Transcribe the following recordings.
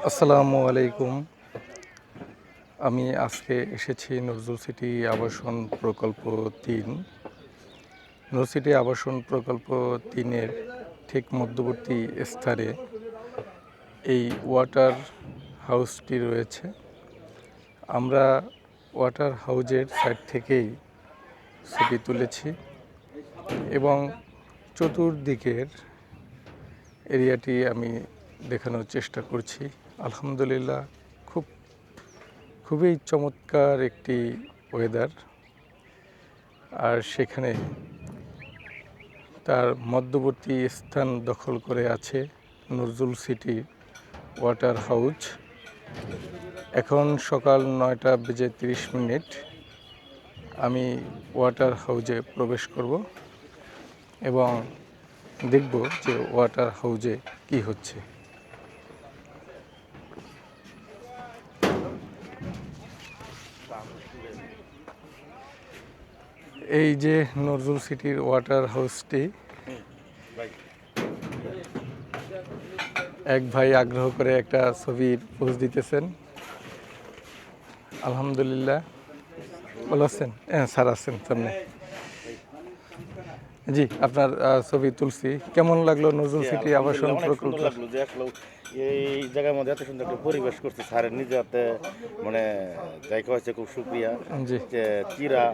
আসসালামু আলাইকুম। আমি আজকে এসেছি নজরুল সিটি আবাসন প্রকল্প ৩। নজরুল সিটি আবাসন প্রকল্প ৩-এর ঠিক মধ্যবর্তী স্থানে এই ওয়াটার হাউসটি রয়েছে। আমরা ওয়াটার হাউজের সাইড থেকেই ছবি তুলেছি এবং চতুর্দিকের এরিয়াটি আমি দেখানোর চেষ্টা করছি। আলহামদুলিল্লাহ খুবই চমৎকার একটি ওয়েদার। আর সেখানে তার মধ্যবর্তী স্থান দখল করে আছে নজরুল সিটি ওয়াটার হাউজ। এখন সকাল ৯টা বেজে ৩০ মিনিট। আমি ওয়াটার হাউজে প্রবেশ করব এবং দেখব যে ওয়াটার হাউজে কি হচ্ছে। এই যে নজরুল সিটির ওয়াটার হাউসটি, এক ভাই আগ্রহ করে একটা ছবির পোজ দিতেছেন। আলহামদুলিল্লাহ, ভালো আছেন? হ্যাঁ স্যার আছেন সামনে। জি, আপনার ছবি তুলছি। কেমন লাগলো নজরুল সিটি আবাসন প্রকল্প? লাগলো যে আসলে এই জায়গার মধ্যে এত সুন্দর একটা পরিবেশ করছে স্যারের নিজে হাতে, মানে যাই হয়েছে খুব সুপ্রিয়া। জি, যে চিরা,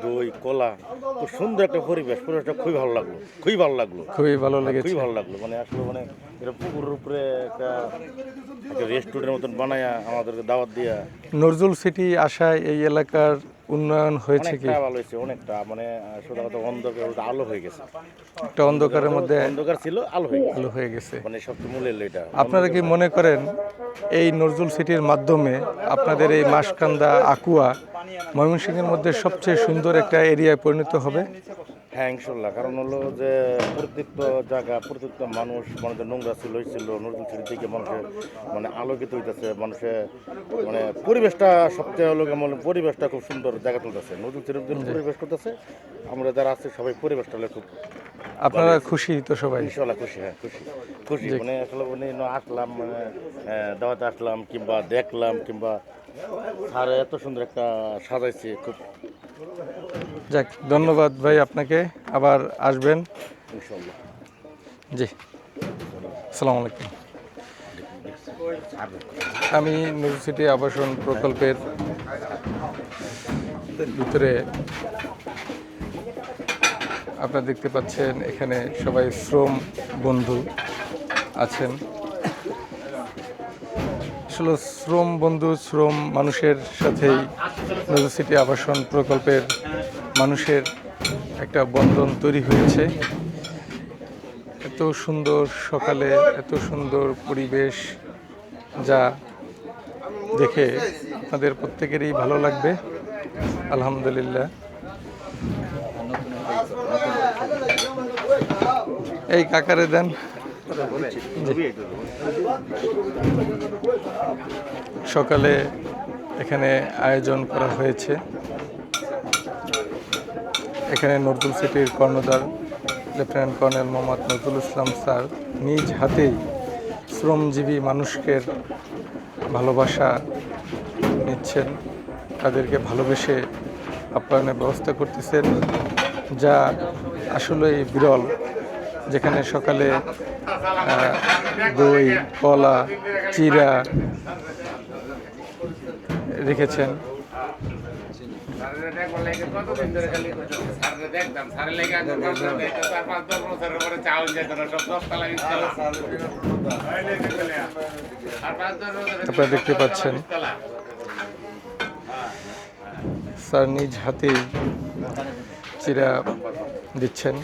দই, কলা, খুব সুন্দর একটা পরিবেশটা খুবই ভালো লাগলো, খুবই ভালো লাগলো, খুবই ভালো খুবই লেগেছে। ভালো লাগলো। মানে আসলে মানে এটা পুকুরের উপরে একটা রেস্টুরেন্টের মতন বানায়া আমাদেরকে দাওয়াত দিয়া নজরুল সিটি আসায় এই এলাকার উন্নয়ন হয়েছে কি? অনেকটা ভালো হয়েছে, অনেকটা মানে সোজা কথা অন্ধকার আলো হয়ে গেছে। একটা অন্ধকারের মধ্যে অন্ধকার ছিল, আলো হয়ে গেছে, আলো হয়ে গেছে। মানে সবচেয়ে মূল এলো এটা। আপনারা কি মনে করেন এই নজরুল সিটির মাধ্যমে আপনাদের এই মাসকান্দা আকুয়া ময়মনসিংহের মধ্যে সবচেয়ে সুন্দর একটা এরিয়ায় পরিণত হবে? হ্যাঁ ইনশাল্লাহ, কারণ হলো যে প্রত্যেকটা জায়গা, প্রত্যেকটা মানুষ মানে যে নোংরা ছিল নজরুল সিটি থেকে মানুষের মানে আলোকিত হইতেছে, মানুষের মানে পরিবেশটা সবচেয়ে হলো মানে পরিবেশটা খুব সুন্দর জায়গা তুলতেছে, নজরুল সিটির পরিবেশ করতেছে। আমরা যারা আছে সবাই পরিবেশটা হলে খুব আপনারা খুশি তো সবাই? ইনশাল্লাহ খুশি, হ্যাঁ খুশি খুশি। মানে আসলে মানে আসলাম, মানে দাওয়াতে আসলাম কিংবা দেখলাম কিংবা স্যার এত সুন্দর একটা সাজাইছে খুব। যাক, ধন্যবাদ ভাই আপনাকে। আবার আসবেন ইনশাল্লাহ। জি। আসসালামু আলাইকুম। আমি নজরুল সিটি আবাসন প্রকল্পের ভিতরে আপনারা দেখতে পাচ্ছেন এখানে সবাই শ্রম বন্ধু আছেন। আসলে শ্রম বন্ধু, শ্রম মানুষের সাথেই নজরুল সিটি আবাসন প্রকল্পের মানুষের একটা বন্ধন তৈরি হয়েছে। এত সুন্দর সকালে এত সুন্দর পরিবেশ, যা দেখে আপনাদের প্রত্যেকেরই ভালো লাগবে। আলহামদুলিল্লাহ। এই কাকারে দেন। সকালে এখানে আয়োজন করা হয়েছে। এখানে নজরুল সিটির কর্ণধার lieutenant colonel Mohammad Nazrul Islam sir নিজ হাতেই শ্রমজীবী মানুষকে ভালোবাসা নিচ্ছেন, তাদেরকে ভালোবেসে আপ্যায়নের ব্যবস্থা করতেছেন, যা আসলেই বিরল। যেখানে সকালে দই, কলা, চিরা রেখেছেন। আপনারা দেখতে পাচ্ছেন স্যার নিজ হাতেই চিরা দিচ্ছেন।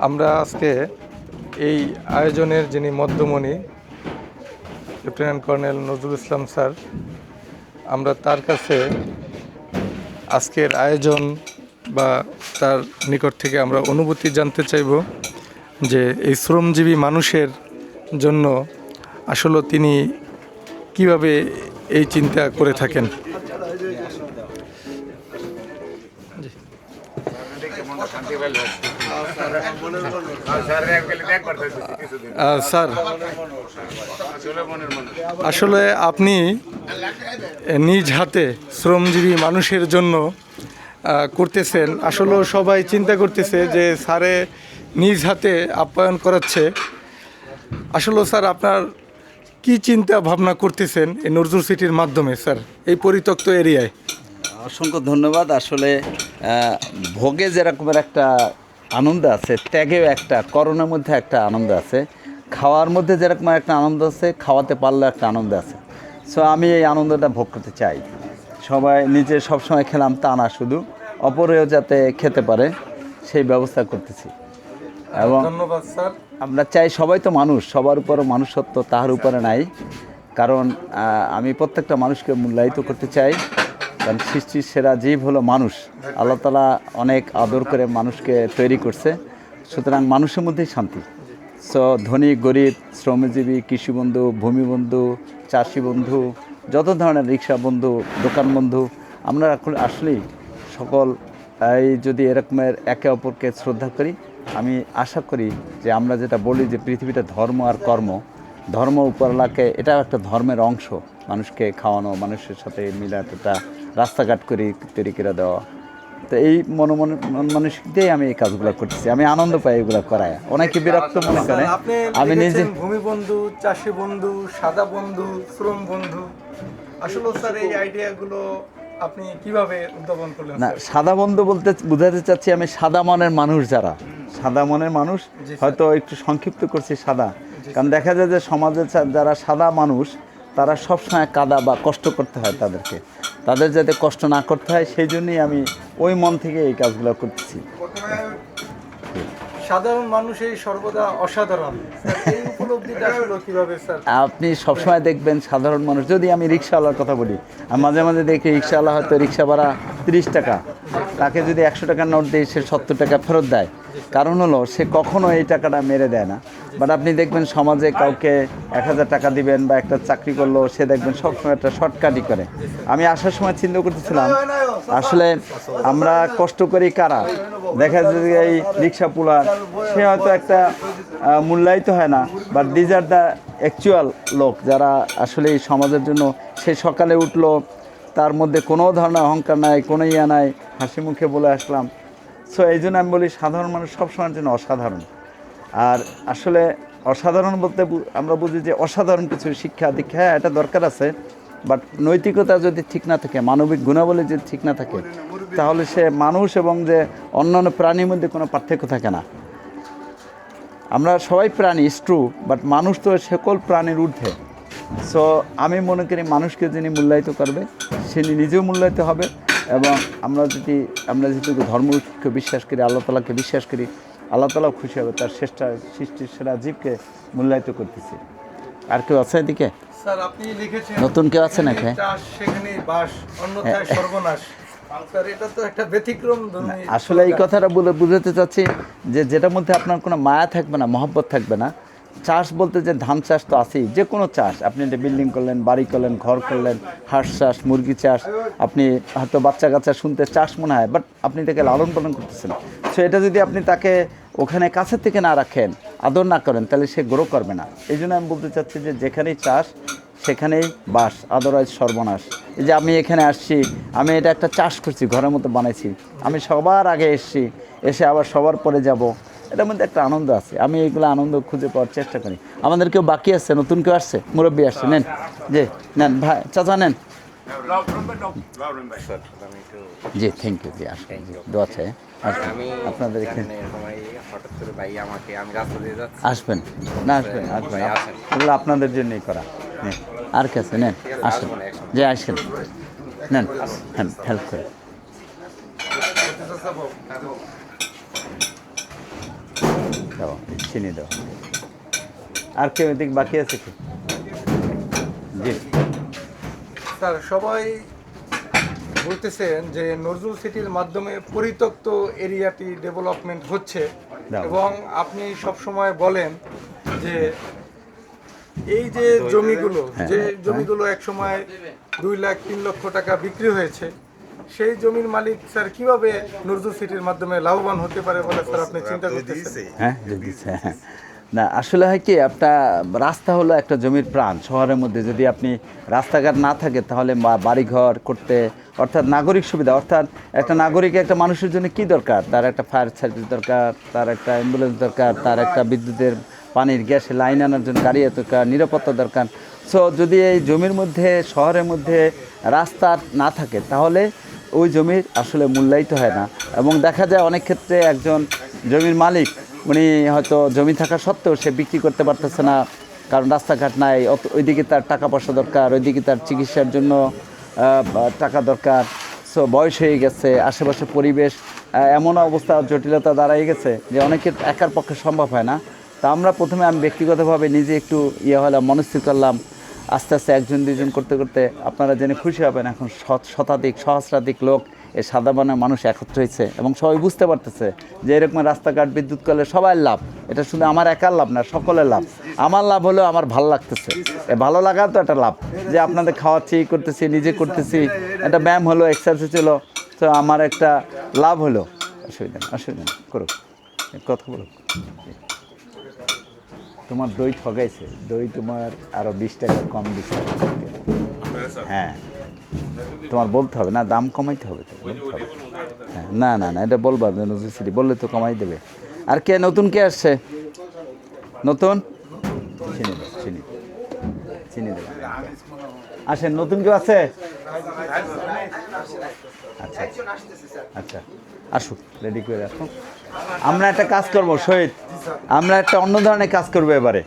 আমরা আজকে এই আয়োজনের যিনি মধ্যমণি lieutenant colonel Nazrul Islam sir, আমরা তার কাছে আজকের আয়োজন বা তার নিকট থেকে আমরা অনুভূতি জানতে চাইব যে এই শ্রমজীবী মানুষের জন্য আসলে তিনি কিভাবে এই চিন্তা করে থাকেন। স্যার আসলে আপনি নিজ হাতে শ্রমজীবী মানুষের জন্য করতেছেন। আসলে সবাই চিন্তা করতেছে যে স্যারে নিজ হাতে আপ্যায়ন করাচ্ছে। আসলে স্যার আপনার কি চিন্তা ভাবনা করতেছেন এই নজরুল সিটির মাধ্যমে স্যার এই পরিত্যক্ত এরিয়ায়? অসংখ্য ধন্যবাদ। আসলে ভোগে যেরকমের একটা আনন্দ আছে, ত্যাগেও একটা, করোনার মধ্যে একটা আনন্দ আছে, খাওয়ার মধ্যে যেরকম একটা আনন্দ আছে, খাওয়াতে পারলে একটা আনন্দ আছে। সো আমি এই আনন্দটা ভোগ করতে চাই। সবাই নিজে সবসময় খেলাম তা না, শুধু অপরেও যাতে খেতে পারে সেই ব্যবস্থা করতেছি। এবং ধন্যবাদ স্যার। আমরা চাই সবাই তো মানুষ, সবার উপরও মানুষত্ব তাহার উপরে নাই। কারণ আমি প্রত্যেকটা মানুষকে মূল্যায়িত করতে চাই। কারণ সৃষ্টির সেরা জীব হলো মানুষ। আল্লাহ তাআলা অনেক আদর করে মানুষকে তৈরি করছে। সুতরাং মানুষের মধ্যেই শান্তি। সো ধনী গরিব, শ্রমজীবী, কৃষি বন্ধু, ভূমি বন্ধু, চাষি বন্ধু, যত ধরনের রিক্সা বন্ধু, দোকান বন্ধু, আমরা আসলেই সকল এই যদি এরকমের একে অপরকে শ্রদ্ধা করি, আমি আশা করি যে আমরা যেটা বলি যে পৃথিবীটা ধর্ম আর কর্ম, ধর্ম উপরলাকে এটাও একটা ধর্মের অংশ। মানুষকে খাওয়ানো, মানুষের সাথে মিলাটা, রাস্তাঘাট তৈরি করে দেওয়া। তো এই মানসিক দিয়েই আমি এই কাজগুলো করতেছি। আমি আনন্দ পাই এগুলো করায়। অনেকে বিরক্ত মনে করে। আমি নিজে ভূমি বন্ধু, চাষি বন্ধু, সাদা বন্ধু, শ্রম বন্ধু, আসলে স্যার এই আইডিয়াগুলো আপনি কিভাবে উদ্ভাবন করলেন? না, সাদা বন্ধু বলতে বোঝাতে চাচ্ছি আমি সাদা মনের মানুষ, যারা সাদা মনের মানুষ, হয়তো একটু সংক্ষিপ্ত করছি সাদা। কারণ দেখা যায় যে সমাজে যারা সাদা মানুষ তারা সবসময় কাদা বা কষ্ট করতে হয় তাদেরকে, তাদের যাতে কষ্ট না করতে হয় সেই জন্যই আমি ওই মন থেকে এই কাজগুলো করতেছি। সাধারণ মানুষই সর্বদা অসাধারণ, এই উপলব্ধিটা আসলে কিভাবে স্যার? আপনি সবসময় দেখবেন সাধারণ মানুষ, যদি আমি রিক্সাওয়ালার কথা বলি, আমি মাঝে মাঝে দেখি রিক্সাওয়ালা হয়তো রিক্সা ভাড়া 30 টাকা, তাকে যদি 100 টাকার নোট দিই সে 70 টাকা ফেরত দেয়। কারণ হলো সে কখনো এই টাকাটা মেরে দেয় না। বাট আপনি দেখবেন সমাজে কাউকে 1000 টাকা দিবেন বা একটা চাকরি করলো, সে দেখবেন সবসময় একটা শর্টকাটই করে। আমি আসার সময় চিন্তা করতেছিলাম আসলে আমরা কষ্ট করি কারা। দেখা যায় যে এই রিক্সা পুলার সে হয়তো একটা মূল্যায়িত হয় না, but these are the actual লোক যারা আসলে এই সমাজের জন্য। সে সকালে উঠলো, তার মধ্যে কোনো ধরনের অহংকার নাই, কোনো ইয়া নাই, হাসি মুখে বলে আসলাম। সো এই জন্য আমি বলি সাধারণ মানুষ সবসময়ের জন্য অসাধারণ। আর আসলে অসাধারণ বলতে আমরা বুঝি যে অসাধারণ কিছু শিক্ষা দীক্ষা, হ্যাঁ এটা দরকার আছে, বাট নৈতিকতা যদি ঠিক না থাকে, মানবিক গুণাবলী যদি ঠিক না থাকে, তাহলে সে মানুষ এবং যে অন্যান্য প্রাণীর মধ্যে কোনো পার্থক্য থাকে না। আমরা সবাই প্রাণী, ইজ ট্রু, বাট মানুষ তো সকল প্রাণীর ঊর্ধ্বে। সো আমি মনে করি মানুষকে যিনি মূল্যায়িত করবে সে নিজেও মূল্যায়িত হবে। এবং আমরা যেহেতু ধর্মকে বিশ্বাস করি, আল্লাহ তাআলাকে বিশ্বাস করি, আল্লাহ তাআলাও খুশি হবে। তার সৃষ্টির সেরা জীবকে মূল্যায়িত করতেছি। আর কেউ আছে এদিকে? স্যার আপনি লিখেছেন নতুন কেউ আছে নাকি? চাষ সেখানে বাস, অন্যথায় সর্বনাশ। স্যার এটা তো একটা ব্যতিক্রম ধর্মী। আসলে এই কথাটা বুঝাতে চাচ্ছি যে যেটার মধ্যে আপনার কোনো মায়া থাকবে না, মহব্বত থাকবে না। চাষ বলতে যে ধান চাষ তো আছেই, যে কোনো চাষ, আপনি একটা বিল্ডিং করলেন, বাড়ি করলেন, ঘর করলেন, হাঁস চাষ, মুরগি চাষ, আপনি হয়তো বাচ্চা কাচ্চা শুনতে চাষ মনে হয়, বাট আপনি তাকে লালন পালন করতেছেন। সো এটা যদি আপনি তাকে ওখানে কাছের থেকে না রাখেন, আদর না করেন, তাহলে সে গ্রো করবে না। এই জন্য আমি বলতে চাচ্ছি যে যেখানেই চাষ সেখানেই বাস, আদারওয়াইজ সর্বনাশ। এই যে আমি এখানে আসছি, আমি এটা একটা চাষ করছি, ঘরের মতো বানাইছি, আমি সবার আগে এসে আবার সবার পরে যাব, এটার মধ্যে একটা আনন্দ আছে। আমি এইগুলো আনন্দ খুঁজে পাওয়ার চেষ্টা করি। আমাদের কেউ বাকি আসছে, নতুন কেউ আসছে, মুরব্বী আসছে, নেন জি, নেন ভাই, চাচা নেন। জি থ্যাংক ইউ, জি আসেন, দোয়া চাই আপনাদের এখানে আসবেন না, আসবেন এগুলো আপনাদের জন্যই করা। আর কাছে নেন, আসেন, যে আসেন, নেন, হ্যাঁ হেল্প করে দাও, চিনি দাও। আর কেউ এদিক বাকি আছে কি? জি স্যার সবাই বলতেছেন যে নজরুল সিটির মাধ্যমে পরিত্যক্ত এরিয়াটি ডেভেলপমেন্ট হচ্ছে, এবং আপনি সবসময় বলেন যে এই যে জমিগুলো, যে জমিগুলো এক সময় 2 লাখ 3 লক্ষ টাকা বিক্রি হয়েছে, সেই জমির মালিক স্যার কিভাবে নজরুল সিটির মাধ্যমে লাভবান হতে পারে বলে স্যার আপনি চিন্তা করতেছেন? হ্যাঁ না আসলে হয় কি আপনার রাস্তা হলো একটা জমির প্রাণ। শহরের মধ্যে যদি আপনি রাস্তাঘাট না থাকে তাহলে বাড়িঘর করতে অর্থাৎ নাগরিক সুবিধা, অর্থাৎ একটা নাগরিক একটা মানুষের জন্য কি দরকার, তার একটা ফায়ার সার্ভিস দরকার, তার একটা অ্যাম্বুলেন্স দরকার, তার একটা বিদ্যুতের পানির গ্যাসের লাইন আনার জন্য গাড়ি দরকার, নিরাপত্তা দরকার। সো যদি এই জমির মধ্যে শহরের মধ্যে রাস্তা না থাকে তাহলে ওই জমির আসলে মূল্যায়িত হয় না। এবং দেখা যায় অনেক ক্ষেত্রে একজন জমির মালিক উনি হয়তো জমি থাকা সত্ত্বেও সে বিক্রি করতে পারতেছে না, কারণ রাস্তাঘাট নাই, ওইদিকে তার টাকা পয়সা দরকার, ওইদিকে তার চিকিৎসার জন্য টাকা দরকার। সো বয়স হয়ে গেছে, আশেপাশে পরিবেশ এমন অবস্থা জটিলতা দাঁড়াই গেছে যে অনেকের একার পক্ষে সম্ভব হয় না। তা আমরা প্রথমে আমি ব্যক্তিগতভাবে নিজে একটু হলাম, মনস্থির করলাম, আস্তে আস্তে একজন দুইজন করতে করতে আপনারা জেনে খুশি হবেন এখন শতাধিক সহস্রাধিক লোক এই সাদাবানের মানুষ একত্র হয়েছে এবং সবাই বুঝতে পারতেছে যে এরকম রাস্তাঘাট বিদ্যুৎ করলে সবাই লাভ। এটা শুধু আমার একার লাভ না, সকলের লাভ। আমার লাভ হলেও আমার ভালো লাগতেছে, ভালো লাগা তো একটা লাভ যে আপনাদের খাওয়াচ্ছি, করতেছি, নিজে করতেছি, একটা ব্যায়াম হলো, এক্সারসাইজ হলো, তো আমার একটা লাভ হলো। অসুবিধা নেই করুক, কথা বলুক। তোমার দই ঠগাইছে, দই তোমার আরো 20 টাকা কম দিচ্ছে। হ্যাঁ তোমার বলতে হবে না, দাম কমাইতে হবে তো, হ্যাঁ না এটা বলবা নজরুল সিটি বললে তো কমাই দেবে। আর কে নতুন কে আসছে? নতুন চিনি দেবে। আসেন, নতুন কেউ আছে? আচ্ছা আসুক, রেডি করে আসুন। আমরা একটা কাজ করবো শহীদ, আমরা একটা অন্য ধরনের কাজ করবো এবারে।